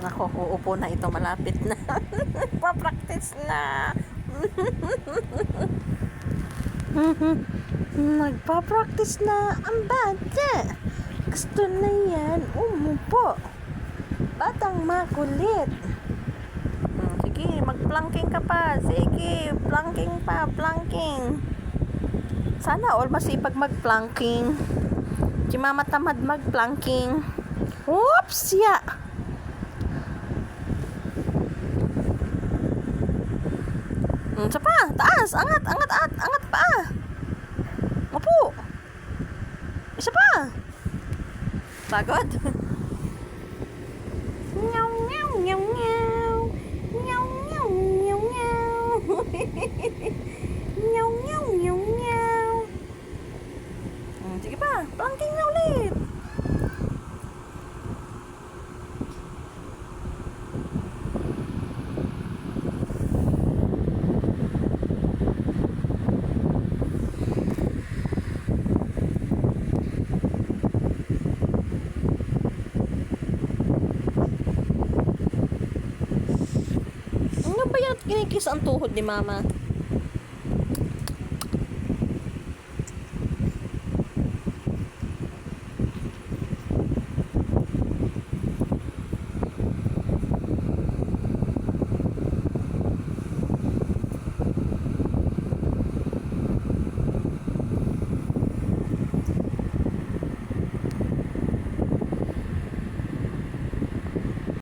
Ako, uupo na ito, malapit na. Pa-practice na. Nagpa-practice na ang bata. Gusto na yan umupo. Batang makulit. Sige, mag-planking ka pa. Sige, planking pa, planking. Sana all masipag mag-planking. Si mama tamad mag-planking. Oops, ya. Isa pa, taas, angat pa. Upo. Isa pa. Pagod. Nyaw, nyaw, nyaw, nyaw. Nyaw, nyaw, nyaw, nyaw. Nyaw, nyaw, nyaw, nyaw. Sige pa, planking na ulit. Ano ba yan? Kinikis ang tuhod ni mama.